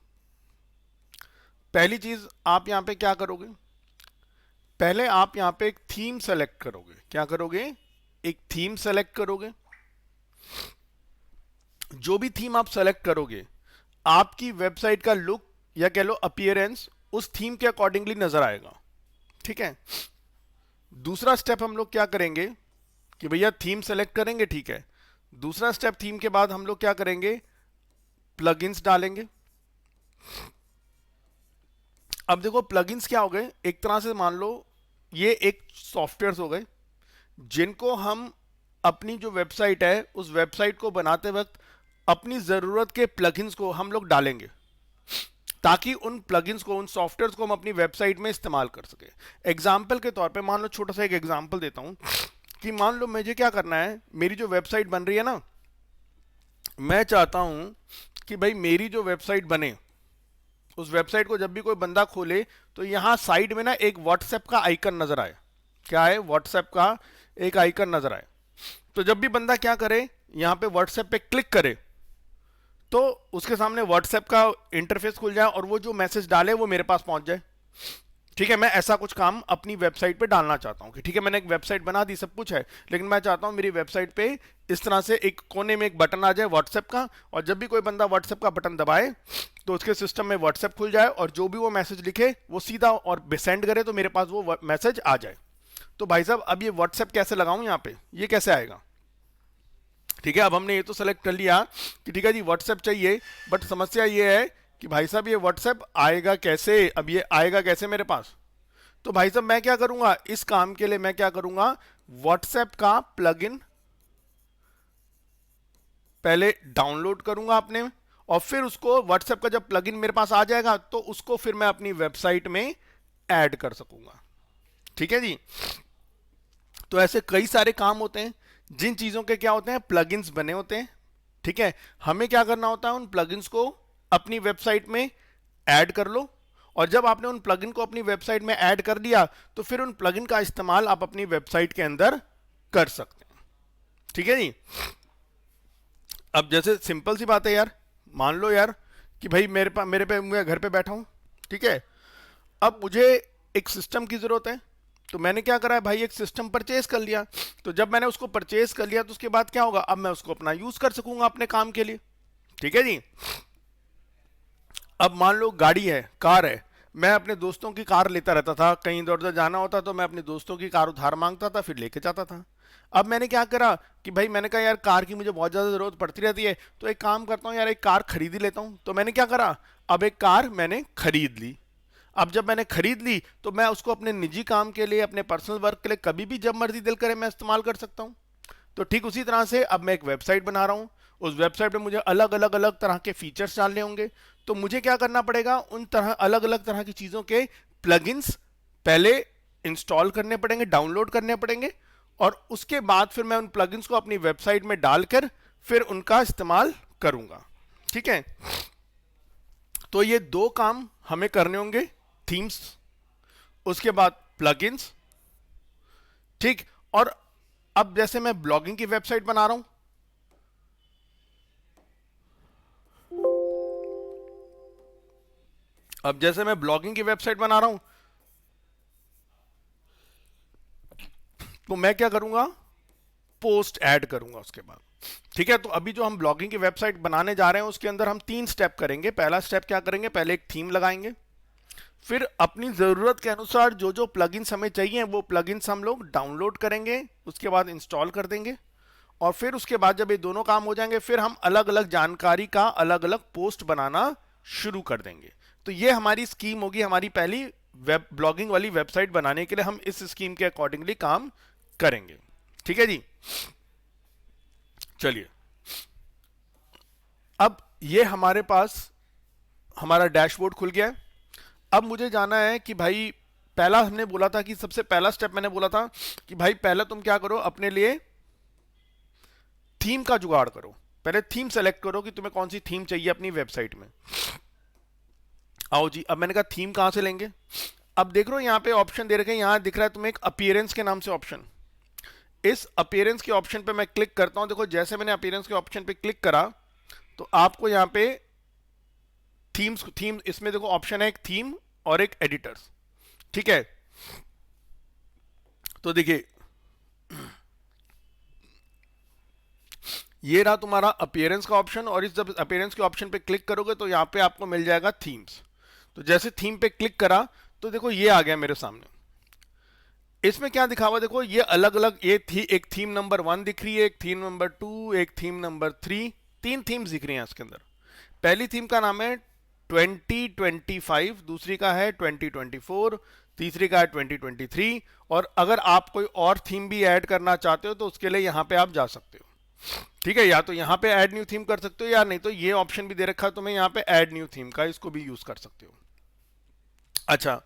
पहली चीज आप यहां पे क्या करोगे, पहले आप यहां पे एक थीम सेलेक्ट करोगे। क्या करोगे, एक थीम सेलेक्ट करोगे। जो भी थीम आप सेलेक्ट करोगे, आपकी वेबसाइट का लुक या कह लो अपीयरेंस उस थीम के अकॉर्डिंगली नजर आएगा। ठीक है, दूसरा स्टेप हम लोग क्या करेंगे कि भैया थीम सेलेक्ट करेंगे, ठीक है, दूसरा स्टेप थीम के बाद हम लोग क्या करेंगे, प्लगइन्स डालेंगे। अब देखो प्लगइन्स क्या हो गए, एक तरह से मान लो ये एक सॉफ्टवेयर्स हो गए जिनको हम अपनी जो वेबसाइट है उस वेबसाइट को बनाते वक्त अपनी जरूरत के प्लगइन्स को हम लोग डालेंगे, ताकि उन प्लगइन्स को, उन सॉफ्टवेयर्स को हम अपनी वेबसाइट में इस्तेमाल कर सके। एग्जाम्पल के तौर पे मान लो, छोटा सा एक एग्जाम्पल देता हूं कि मान लो मुझे क्या करना है, मेरी जो वेबसाइट बन रही है ना, मैं चाहता हूं कि भाई मेरी जो वेबसाइट बने, उस वेबसाइट को जब भी कोई बंदा खोले तो यहां साइड में ना एक व्हाट्सएप का आइकन नजर आए। क्या है, व्हाट्सएप का एक आइकन नजर आए। तो जब भी बंदा क्या करे, यहां पे व्हाट्सएप पे क्लिक करे तो उसके सामने व्हाट्सएप का इंटरफेस खुल जाए और वो जो मैसेज डाले वो मेरे पास पहुंच जाए। ठीक है, मैं ऐसा कुछ काम अपनी वेबसाइट पे डालना चाहता हूं कि ठीक है, मैंने एक वेबसाइट बना दी, सब कुछ है, लेकिन मैं चाहता हूं मेरी वेबसाइट पे इस तरह से एक कोने में एक बटन आ जाए व्हाट्सएप का, और जब भी कोई बंदा व्हाट्सएप का बटन दबाए तो उसके सिस्टम में व्हाट्सएप खुल जाए और जो भी वो मैसेज लिखे वो सीधा और सेंड करे तो मेरे पास वो मैसेज आ जाए। तो भाई साहब अब ये व्हाट्सएप कैसे लगाऊं, यहाँ पे ये कैसे आएगा। ठीक है, अब हमने ये तो सेलेक्ट कर लिया कि ठीक है जी व्हाट्सएप चाहिए, बट समस्या ये है कि भाई साहब ये व्हाट्सएप आएगा कैसे, अब ये आएगा कैसे मेरे पास। तो भाई साहब मैं क्या करूंगा, इस काम के लिए मैं क्या करूंगा, व्हाट्सएप का प्लगइन पहले डाउनलोड करूंगा अपने, और फिर उसको व्हाट्सएप का जब प्लगइन मेरे पास आ जाएगा तो उसको फिर मैं अपनी वेबसाइट में ऐड कर सकूंगा। ठीक है जी, तो ऐसे कई सारे काम होते हैं जिन चीजों के क्या होते हैं, प्लगइन्स बने होते हैं। ठीक है, हमें क्या करना होता है, उन प्लगइन्स को अपनी वेबसाइट में ऐड कर लो, और जब आपने उन प्लगइन को अपनी वेबसाइट में ऐड कर दिया तो फिर उन प्लगइन का इस्तेमाल आप अपनी वेबसाइट के अंदर कर सकते हैं। ठीक है जी। अब जैसे सिंपल सी बात है यार, मान लो यार कि भाई मैं घर पे बैठा हूं, ठीक है, अब मुझे एक सिस्टम की जरूरत है, तो मैंने क्या करा है भाई, एक सिस्टम परचेज कर लिया। तो जब मैंने उसको परचेज कर लिया तो उसके बाद क्या होगा, अब मैं उसको अपना यूज कर सकूंगा अपने काम के लिए। ठीक है जी। अब मान लो गाड़ी है, कार है, मैं अपने दोस्तों की कार लेता रहता था, कहीं इधर उधर जाना होता तो मैं अपने दोस्तों की कार उधार मांगता था, फिर लेके जाता था। अब मैंने क्या करा कि भाई मैंने कहा यार कार की मुझे बहुत ज़्यादा ज़रूरत पड़ती रहती है, तो एक काम करता हूँ यार, एक कार खरीद ही लेता हूँ। तो मैंने क्या करा, अब एक कार मैंने खरीद ली। अब जब मैंने खरीद ली तो मैं उसको अपने निजी काम के लिए, अपने पर्सनल वर्क के लिए कभी भी जब मर्जी दिल करे मैं इस्तेमाल कर सकता हूँ। तो ठीक उसी तरह से अब मैं एक वेबसाइट बना रहा हूँ, उस वेबसाइट में मुझे अलग अलग अलग तरह के फीचर्स डालने होंगे। तो मुझे क्या करना पड़ेगा, उन तरह अलग अलग तरह की चीज़ों के प्लगइन्स पहले इंस्टॉल करने पड़ेंगे, डाउनलोड करने पड़ेंगे, और उसके बाद फिर मैं उन प्लगइन्स को अपनी वेबसाइट में डालकर फिर उनका इस्तेमाल करूंगा। ठीक है, तो ये दो काम हमें करने होंगे, थीम्स, उसके बाद प्लगइन्स। ठीक, और अब जैसे मैं ब्लॉगिंग की वेबसाइट बना रहा हूं, अब जैसे मैं ब्लॉगिंग की वेबसाइट बना रहा हूं तो मैं क्या करूंगा, पोस्ट ऐड करूंगा उसके बाद। ठीक है, तो अभी जो हम ब्लॉगिंग की वेबसाइट बनाने जा रहे हैं उसके अंदर हम 3 स्टेप करेंगे। पहला स्टेप क्या करेंगे, पहले एक थीम लगाएंगे, फिर अपनी ज़रूरत के अनुसार जो जो प्लगइन्स हमें चाहिए वो प्लगइन्स हम लोग डाउनलोड करेंगे, उसके बाद इंस्टॉल कर देंगे, और फिर उसके बाद जब ये दोनों काम हो जाएंगे फिर हम अलग अलग जानकारी का अलग अलग पोस्ट बनाना शुरू कर देंगे। तो ये हमारी स्कीम होगी, हमारी पहली वेब ब्लॉगिंग वाली वेबसाइट बनाने के लिए हम इस स्कीम के अकॉर्डिंगली काम करेंगे। ठीक है जी। चलिए, अब ये हमारे पास हमारा डैशबोर्ड खुल गया है। अब मुझे जाना है कि भाई, पहला हमने बोला था कि सबसे पहला स्टेप मैंने बोला था कि भाई पहले तुम क्या करो, अपने लिए थीम का जुगाड़ करो। पहले थीम सेलेक्ट करो कि तुम्हें कौन सी थीम चाहिए अपनी वेबसाइट में। आओ जी, अब मैंने कहा थीम कहां से लेंगे। अब देख रहे हो यहाँ पे ऑप्शन दे रखे हैं, यहां दिख रहा है तुम्हें एक अपीयरेंस के नाम से ऑप्शन। इस अपीयरेंस के ऑप्शन पे मैं क्लिक करता हूं। देखो जैसे मैंने अपीयरेंस के ऑप्शन पे क्लिक करा तो आपको यहाँ पे थीम इसमें देखो ऑप्शन है एक थीम और एक एडिटर्स। ठीक है, तो देखिए ये रहा तुम्हारा अपीयरेंस का ऑप्शन, और इस जब अपीयरेंस के ऑप्शन पे क्लिक करोगे तो यहाँ पे आपको मिल जाएगा थीम्स। तो जैसे थीम पे क्लिक करा तो देखो ये आ गया मेरे सामने। इसमें क्या दिखा हुआ, देखो ये अलग अलग, ये थी एक थीम नंबर 1 दिख रही है, एक थीम नंबर 2, एक थीम नंबर 3, 3 थीम्स दिख रही हैं इसके अंदर। पहली थीम का नाम है 2025, दूसरी का है 2024, तीसरी का है 2023, और अगर आप कोई और थीम भी ऐड करना चाहते हो तो उसके लिए यहाँ पे आप जा सकते हो। ठीक है, या तो यहाँ पे ऐड न्यू थीम कर सकते हो, या नहीं तो ये ऑप्शन भी दे रखा है तुम्हें यहाँ पे ऐड न्यू थीम का, इसको भी यूज कर सकते हो। अच्छा,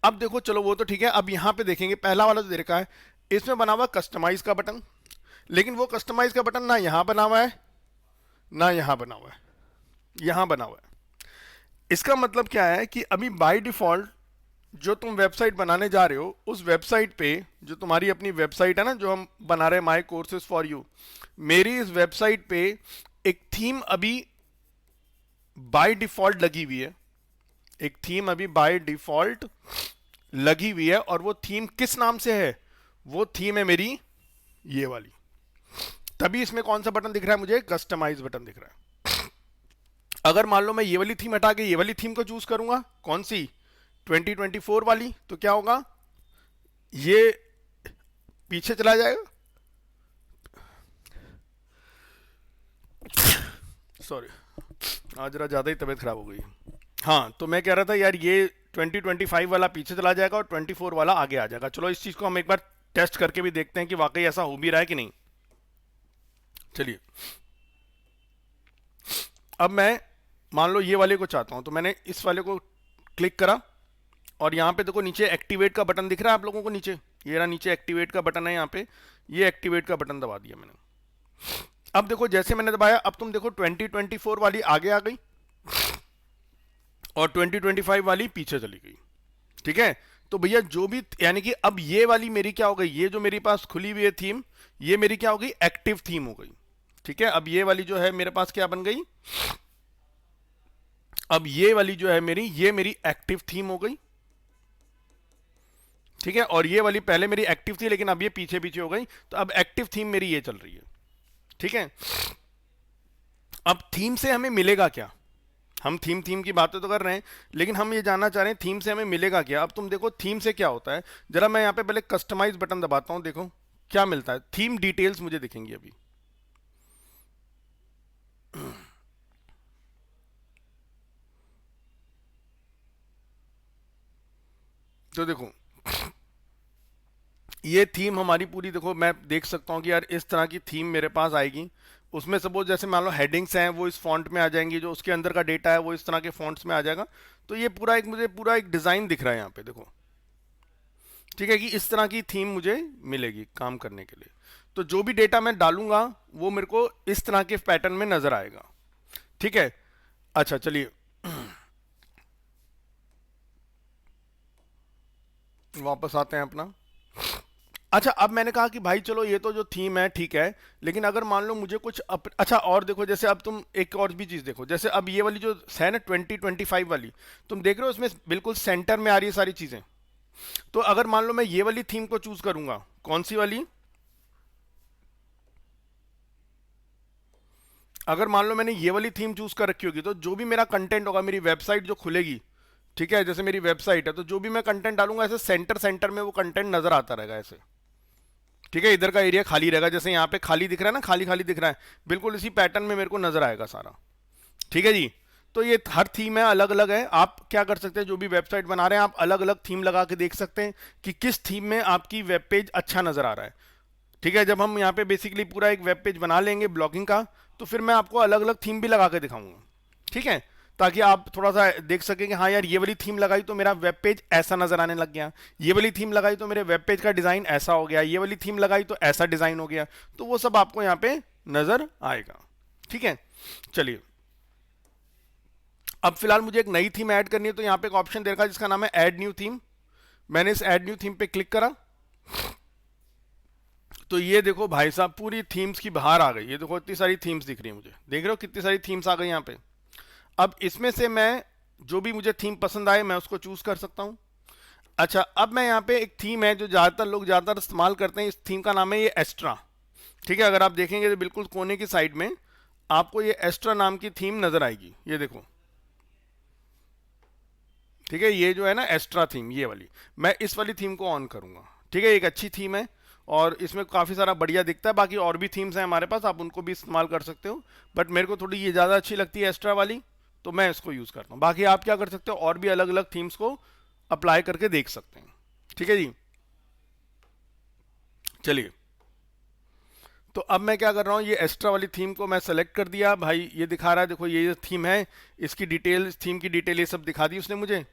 अब देखो चलो वो तो ठीक है, अब यहाँ पे देखेंगे पहला वाला जो दे रखा है, इसमें बना हुआ कस्टमाइज का बटन, लेकिन वो कस्टमाइज का बटन ना यहाँ बना हुआ है ना यहाँ बना हुआ है, यहाँ बना हुआ है। इसका मतलब क्या है कि अभी बाय डिफॉल्ट जो तुम वेबसाइट बनाने जा रहे हो उस वेबसाइट पे, जो तुम्हारी अपनी वेबसाइट है ना जो हम बना रहे हैं माई कोर्सेज फॉर यू, मेरी इस वेबसाइट पे एक थीम अभी बाय डिफॉल्ट लगी हुई है, एक थीम अभी बाय डिफॉल्ट लगी हुई है, और वो थीम किस नाम से है, वो थीम है मेरी ये वाली। तभी इसमें कौन सा बटन दिख रहा है मुझे, कस्टमाइज बटन दिख रहा है। अगर मान लो मैं ये वाली थीम हटा के ये वाली थीम को चूज करूंगा, कौन सी, 2024 वाली, तो क्या होगा, ये पीछे चला जाएगा। सॉरी, आज जरा ज्यादा ही तबीयत खराब हो गई। हाँ, तो मैं कह रहा था यार ये 2025 वाला पीछे चला जाएगा और 24 वाला आगे आ जाएगा। चलो इस चीज को हम एक बार टेस्ट करके भी देखते हैं कि वाकई ऐसा हो भी रहा है कि नहीं। चलिए, अब मैं मान लो ये वाले को चाहता हूं, तो मैंने इस वाले को क्लिक करा, और यहाँ पे देखो नीचे एक्टिवेट का बटन दिख रहा है आप लोगों को, नीचे ये रहा, नीचे एक्टिवेट का बटन है, यहाँ पे ये एक्टिवेट का बटन दबा दिया मैंने। अब देखो जैसे मैंने दबाया, अब तुम देखो 2024 वाली आगे आ गई, और 2025 वाली पीछे चली गई। ठीक है, तो भैया जो भी, यानी कि अब ये वाली मेरी क्या हो गई, ये जो मेरे पास खुली हुई है थीम, ये मेरी क्या हो गई, एक्टिव थीम हो गई। ठीक है, अब ये वाली जो है मेरे पास क्या बन गई, अब ये वाली जो है मेरी, ये मेरी एक्टिव थीम हो गई। ठीक है, और ये वाली पहले मेरी एक्टिव थी लेकिन अब ये पीछे पीछे हो गई, तो अब एक्टिव थीम मेरी ये चल रही है। ठीक है, अब थीम से हमें मिलेगा क्या, हम थीम थीम की बातें तो कर रहे हैं, लेकिन हम ये जानना चाह रहे हैं थीम से हमें मिलेगा क्या। अब तुम देखो थीम से क्या होता है, जरा मैं यहाँ पे पहले कस्टमाइज बटन दबाता हूँ, देखो क्या मिलता है, थीम डिटेल्स मुझे दिखेंगी अभी। तो देखो ये थीम हमारी पूरी, देखो मैं देख सकता हूँ कि यार इस तरह की थीम मेरे पास आएगी। उसमें सपोज जैसे मान लो हेडिंग्स हैं वो इस फॉन्ट में आ जाएंगी, जो उसके अंदर का डेटा है वो इस तरह के फॉन्ट्स में आ जाएगा। तो ये पूरा एक, मुझे पूरा एक डिज़ाइन दिख रहा है यहाँ पे देखो। ठीक है, कि इस तरह की थीम मुझे मिलेगी काम करने के लिए। तो जो भी डेटा मैं डालूंगा वो मेरे को इस तरह के पैटर्न में नजर आएगा। ठीक है, अच्छा चलिए वापस आते हैं अपना। अच्छा, अब मैंने कहा कि भाई चलो ये तो जो थीम है ठीक है, लेकिन अगर मान लो मुझे कुछ अच्छा और देखो, जैसे अब तुम एक और भी चीज़ देखो, जैसे अब ये वाली जो है ना 2025 वाली, तुम देख रहे हो इसमें बिल्कुल सेंटर में आ रही है सारी चीज़ें। तो अगर मान लो मैं ये वाली थीम को चूज करूंगा, कौन सी वाली, अगर मान लो मैंने ये वाली थीम चूज कर रखी होगी, तो जो भी मेरा कंटेंट होगा, मेरी वेबसाइट जो खुलेगी, ठीक है, जैसे मेरी वेबसाइट है, तो जो भी मैं कंटेंट डालूंगा ऐसे सेंटर सेंटर में वो कंटेंट नजर आता रहेगा ऐसे। ठीक है, इधर का एरिया खाली रहेगा, जैसे यहाँ पे खाली दिख रहा है ना, खाली खाली दिख रहा है, बिल्कुल इसी पैटर्न में मेरे को नजर आएगा सारा। ठीक है जी, तो ये हर थीम है, अलग अलग है। आप क्या कर सकते हैं, जो भी वेबसाइट बना रहे हैं आप अलग अलग थीम लगा के देख सकते हैं कि किस थीम में आपकी वेब पेज अच्छा नजर आ रहा है। ठीक है, जब हम यहाँ पे बेसिकली पूरा एक वेब पेज बना लेंगे ब्लॉगिंग का, तो फिर मैं आपको अलग अलग थीम भी लगा के दिखाऊंगा। ठीक है, ताकि आप थोड़ा सा देख सकें कि हाँ यार ये वाली थीम लगाई तो मेरा वेब पेज ऐसा नजर आने लग गया, ये वाली थीम लगाई तो मेरे वेब पेज का डिजाइन ऐसा हो गया, ये वाली थीम लगाई तो ऐसा डिजाइन हो गया। तो वो सब आपको यहाँ पे नजर आएगा। ठीक है, चलिए अब फिलहाल मुझे एक नई थीम ऐड करनी है, तो यहाँ पे एक ऑप्शन दे रखा है जिसका नाम है ऐड न्यू थीम। मैंने इस ऐड न्यू थीम पे क्लिक करा, तो ये देखो भाई साहब पूरी थीम्स की बाहर आ गई। ये देखो इतनी सारी थीम्स दिख रही है, मुझे देख रहे हो कितनी सारी थीम्स आ गई यहाँ पे। अब इसमें से मैं जो भी मुझे थीम पसंद आए मैं उसको चूज कर सकता हूँ। अच्छा, अब मैं यहाँ पे एक थीम है जो ज़्यादातर लोग ज़्यादातर इस्तेमाल करते हैं, इस थीम का नाम है ये एस्ट्रा। ठीक है, अगर आप देखेंगे तो बिल्कुल कोने की साइड में आपको ये एस्ट्रा नाम की थीम नजर आएगी, ये देखो। ठीक है, ये जो है ना एस्ट्रा थीम, ये वाली, मैं इस वाली थीम को ऑन करूंगा। ठीक है, एक अच्छी थीम है और इसमें काफ़ी सारा बढ़िया दिखता है। बाकी और भी थीम्स हैं हमारे पास, आप उनको भी इस्तेमाल कर सकते हो, बट मेरे को थोड़ी ये ज़्यादा अच्छी लगती है एक्स्ट्रा वाली, तो मैं इसको यूज़ करता हूँ। बाकी आप क्या कर सकते हो, और भी अलग अलग थीम्स को अप्लाई करके देख सकते हैं। ठीक है जी, चलिए तो अब मैं क्या कर रहा हूँ, ये एक्स्ट्रा वाली थीम को मैं सेलेक्ट कर दिया भाई, ये दिखा रहा है देखो, ये थीम है, इसकी डिटेल, इस थीम की डिटेल ये सब दिखा दी उसने मुझे।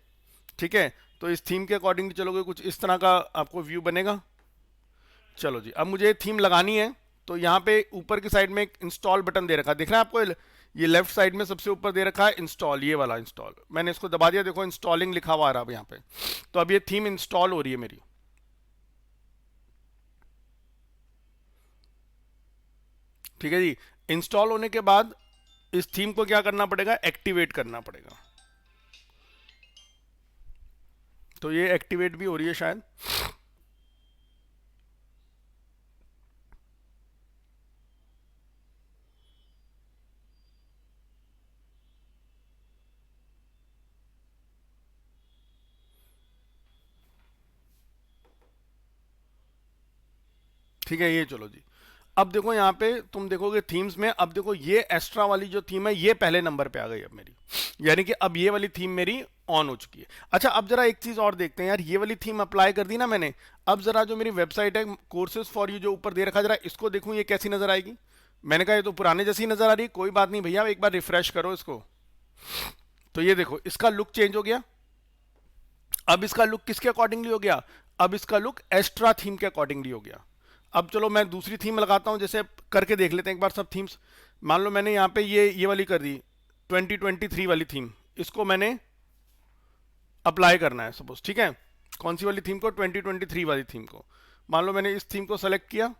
ठीक है, तो इस थीम के अकॉर्डिंग चलोगे कुछ इस तरह का आपको व्यू बनेगा। चलो जी, अब मुझे थीम लगानी है, तो यहाँ पे ऊपर की साइड में एक इंस्टॉल बटन दे रखा है, दिख रहा है आपको, ये लेफ्ट साइड में सबसे ऊपर दे रखा है इंस्टॉल, ये वाला इंस्टॉल, मैंने इसको दबा दिया, देखो इंस्टॉलिंग लिखा हुआ आ रहा है यहाँ पे। तो अब ये थीम इंस्टॉल हो रही है मेरी। ठीक है जी, इंस्टॉल होने के बाद इस थीम को क्या करना पड़ेगा, एक्टिवेट करना पड़ेगा। तो ये एक्टिवेट भी हो रही है शायद। ठीक है, ये चलो जी, अब देखो यहाँ पे तुम देखोगे थीम्स में, अब देखो ये एक्स्ट्रा वाली जो थीम है ये पहले नंबर पे आ गई अब मेरी, यानी कि अब ये वाली थीम मेरी ऑन हो चुकी है। अच्छा, अब जरा एक चीज और देखते हैं यार, ये वाली थीम अप्लाई कर दी ना मैंने, अब जरा जो मेरी वेबसाइट है कोर्सेज फॉर यू जो ऊपर दे रखा, जरा इसको देखूं ये कैसी नजर आएगी। मैंने कहा ये तो पुराने जैसी नजर आ रही, कोई बात नहीं भैया, एक बार रिफ्रेश करो इसको, तो ये देखो इसका लुक चेंज हो गया। अब इसका लुक किसके अकॉर्डिंगली हो गया, अब इसका लुक एक्स्ट्रा थीम के अकॉर्डिंगली हो गया। अब चलो मैं दूसरी थीम लगाता हूं, जैसे करके देख लेते हैं एक बार सब थीम्स। मान लो मैंने यहाँ पे ये वाली कर दी 2023 वाली थीम, इसको मैंने अप्लाई करना है सपोज, ठीक है। कौन सी वाली थीम को? 2023 वाली थीम को। मान लो मैंने इस थीम को सेलेक्ट किया,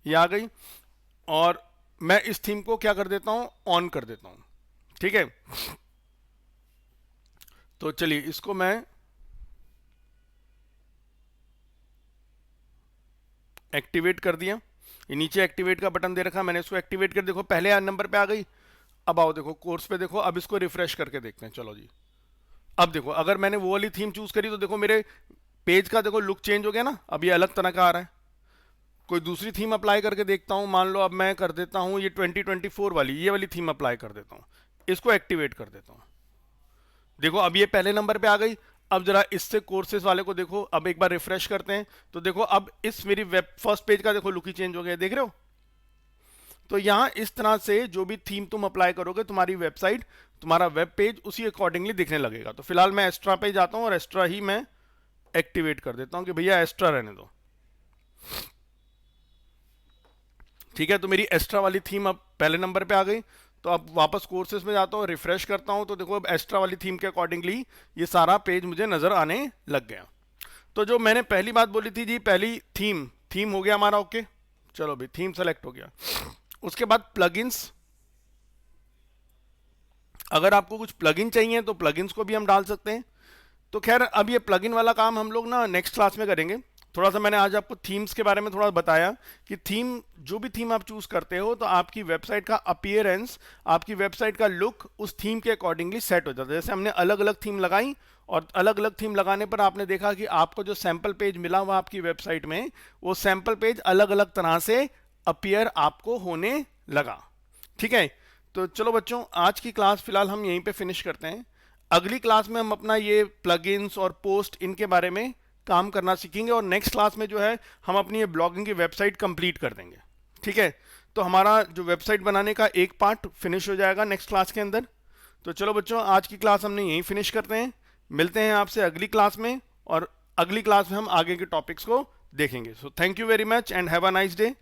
ये आ गई, और मैं इस थीम को क्या कर देता हूं, ऑन कर देता हूं, ठीक है। तो चलिए इसको मैं एक्टिवेट कर दिया। ये नीचे एक्टिवेट का बटन दे रखा, मैंने इसको एक्टिवेट कर, देखो पहले नंबर पे आ गई। अब आओ देखो कोर्स पे, देखो अब इसको रिफ्रेश करके देखते हैं, चलो जी। अब देखो अगर मैंने वो वाली थीम चूज करी तो देखो मेरे पेज का देखो लुक चेंज हो गया ना, अब ये अलग तरह का आ रहा है। कोई दूसरी थीम अप्लाई करके देखता हूं, मान लो अब मैं कर देता हूं ये 2024 वाली, ये वाली थीम अप्लाई कर देता हूं, इसको एक्टिवेट कर देता हूं। देखो अब ये पहले नंबर पे आ गई। अब जरा इससे कोर्सेज वाले को देखो, अब एक बार रिफ्रेश करते हैं तो देखो अब इस मेरी वेब फर्स्ट पेज का देखो लुक ही चेंज हो गया, देख रहे हो। तो यहां इस तरह से जो भी थीम तुम अप्लाई करोगे, तुम्हारी वेबसाइट, तुम्हारा वेब पेज उसी अकॉर्डिंगली दिखने लगेगा। तो फिलहाल मैं एक्स्ट्रा पे जाता हूं और एक्स्ट्रा ही मैं एक्टिवेट कर देता हूं कि भैया एक्स्ट्रा रहने दो, ठीक है। तो मेरी एक्स्ट्रा वाली थीम अब पहले नंबर पे आ गई। तो अब वापस कोर्सेज में जाता हूँ, रिफ्रेश करता हूँ, तो देखो अब एक्स्ट्रा वाली थीम के अकॉर्डिंगली ये सारा पेज मुझे नजर आने लग गया। तो जो मैंने पहली बात बोली थी जी, पहली थीम, थीम हो गया हमारा, ओके। चलो भाई थीम सेलेक्ट हो गया। उसके बाद प्लगइन्स, अगर आपको कुछ प्लगइन चाहिए तो प्लगइन्स को भी हम डाल सकते हैं। तो खैर अब ये प्लगइन वाला काम हम लोग ना नेक्स्ट क्लास में करेंगे। थोड़ा सा मैंने आज आपको थीम्स के बारे में थोड़ा बताया कि थीम, जो भी थीम आप चूज करते हो तो आपकी वेबसाइट का अपीयरेंस, आपकी वेबसाइट का लुक उस थीम के अकॉर्डिंगली सेट हो जाता है। जैसे हमने अलग अलग थीम लगाई और अलग अलग थीम लगाने पर आपने देखा कि आपको जो सैंपल पेज मिला हुआ आपकी वेबसाइट में, वो सैंपल पेज अलग अलग तरह से अपीयर आपको होने लगा, ठीक है। तो चलो बच्चों, आज की क्लास फिलहाल हम यहीं पे फिनिश करते हैं। अगली क्लास में हम अपना ये प्लगइन्स और पोस्ट इनके बारे में काम करना सीखेंगे, और नेक्स्ट क्लास में जो है हम अपनी ये ब्लॉगिंग की वेबसाइट कंप्लीट कर देंगे, ठीक है। तो हमारा जो वेबसाइट बनाने का एक पार्ट फिनिश हो जाएगा नेक्स्ट क्लास के अंदर। तो चलो बच्चों, आज की क्लास हमने यहीं फिनिश करते हैं। मिलते हैं आपसे अगली क्लास में, और अगली क्लास में हम आगे के टॉपिक्स को देखेंगे। So thank you very much and have a nice day.